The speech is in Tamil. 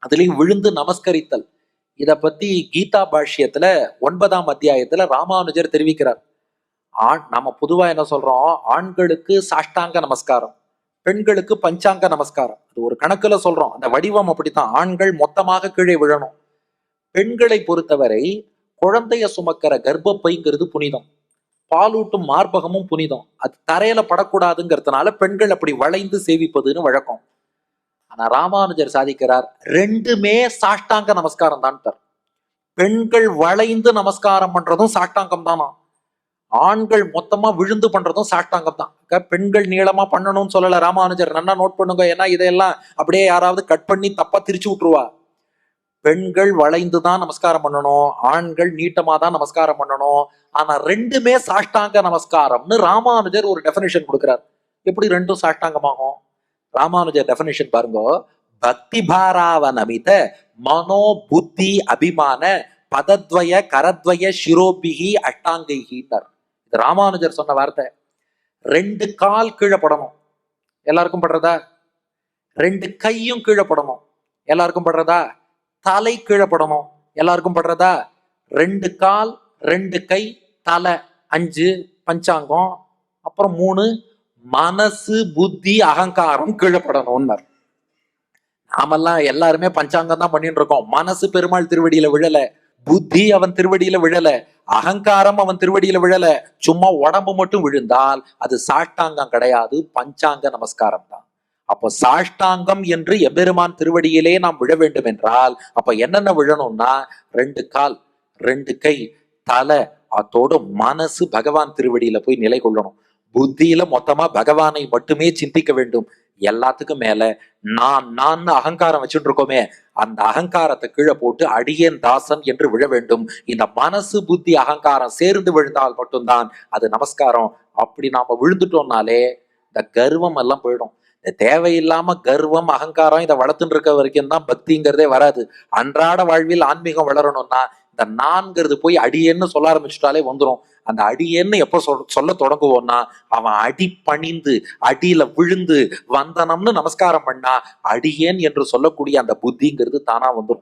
அதுலயும் விழுந்து நமஸ்கரித்தல். இத பத்தி கீதா பாஷ்யத்துல 9ஆம் அத்தியாயத்துல ராமானுஜர் தெரிவிக்கிறார். நம்ம பொதுவா என்ன சொல்றோம், ஆண்களுக்கு சாஷ்டாங்க நமஸ்காரம், பெண்களுக்கு பஞ்சாங்க நமஸ்காரம். அது ஒரு கணக்குல சொல்றோம், அந்த வடிவம் அப்படித்தான். ஆண்கள் மொத்தமாக கீழே விழணும். பெண்களை பொறுத்தவரை குழந்தைய சுமக்கிற கர்ப்பப்பைங்கிறது புனிதம், பாலூட்டும் மார்பகமும் புனிதம். அது தரையில படக்கூடாதுங்கிறதுனால பெண்கள் அப்படி வளைந்து சேவிப்பதுன்னு வழக்கம். ஆனா ராமானுஜர் சாதிக்கிறார், ரெண்டுமே சாஷ்டாங்க நமஸ்காரம் தான். பெண்கள் வளைந்து நமஸ்காரம் பண்றதும் சாஷ்டாங்கம் தானா, ஆண்கள் மொத்தமா விழுந்து பண்றதும் சாஷ்டாங்கம் தான். பெண்கள் நீளமா பண்ணணும்னு சொல்லல ராமானுஜர், நல்லா நோட் பண்ணுங்க. ஏன்னா இதெல்லாம் அப்படியே யாராவது கட் பண்ணி தப்பா திரிச்சு விட்டுருவா. பெண்கள் வளைந்து தான் நமஸ்காரம் பண்ணணும், ஆண்கள் நீட்டமா தான் நமஸ்காரம் பண்ணணும். ஆனா ரெண்டுமே சாஷ்டாங்க நமஸ்காரம்னு ராமானுஜர் ஒரு டெபினிஷன் கொடுக்கிறார். எப்படி ரெண்டும் சாஷ்டாங்கமாகும்? ராமானுஜர் டெபினிஷன் பாருங்க. பக்தி பாராவனமித மனோ புத்தி அபிமான பதத்வய கரத்வய சிரோபிகி அஷ்டாங்கைகின்றார். இது ராமானுஜர் சொன்ன வார்த்தை. ரெண்டு கால் கீழே படணும், எல்லாருக்கும் படுறதா? ரெண்டு கையும் கீழே படணும், எல்லாருக்கும் படுறதா? தலை கீழே படணும், எல்லாருக்கும் படுறதா? ரெண்டு கால், ரெண்டு கை, தலை 5 பஞ்சாங்கம், அப்புறம் 3 மனசு புத்தி அகங்காரம் கீழே படணும்னார். நாமெல்லாம் எல்லாருமே பஞ்சாங்கம் தான் பண்ணிட்டு இருக்கோம். மனசு பெருமாள் திருவடியில விழல, புத்தி அவன் திருவடியில விழல, அகங்காரம் அவன் திருவடியில விழல. சும்மா உடம்பு மட்டும் விழுந்தால் அது சாஷ்டாங்கம் கிடையாது, பஞ்சாங்க நமஸ்காரம் தான். அப்போ சாஷ்டாங்கம் என்று எம்பெருமான் திருவடியிலே நாம் விழ வேண்டும் என்றால் அப்ப என்னென்ன விழணும்னா, ரெண்டு கால், ரெண்டு கை, தலை, அதோட மனசு பகவான் திருவடியில போய் நிலை கொள்ளணும். புத்தியில மொத்தமா பகவானை மட்டுமே சிந்திக்க வேண்டும். எல்லாத்துக்கும் மேல நான் அகங்காரம் வச்சுட்டு இருக்கோமே, அந்த அகங்காரத்தை கீழே போட்டு அடியேன் தாசன் என்று விழ வேண்டும். இந்த மனசு புத்தி அகங்காரம் சேர்ந்து விழுந்தால் மட்டும்தான் அது நமஸ்காரம். அப்படி நாம விழுந்துட்டோம்னாலே இந்த கர்வம் எல்லாம் போயிடும். இந்த தேவையில்லாம கர்வம் அகங்காரம் இதை வளர்த்துட்டு இருக்க வரைக்கும் தான் பக்திங்கிறதே வராது. அன்றாட வாழ்வில் ஆன்மீகம் வளரணும்னா இந்த நான்கிறது போய் அடியேன்னு சொல்ல ஆரம்பிச்சுட்டாலே வந்துடும். அந்த அடியேன்னு எப்ப சொல்ல தொடங்குவோம்னா, அவன் அடி பணிந்து அடியில விழுந்து வந்தனம்னு நமஸ்காரம் பண்ணா அடியேன் என்று சொல்லக்கூடிய அந்த புத்திங்கிறது தானா வந்துடும்.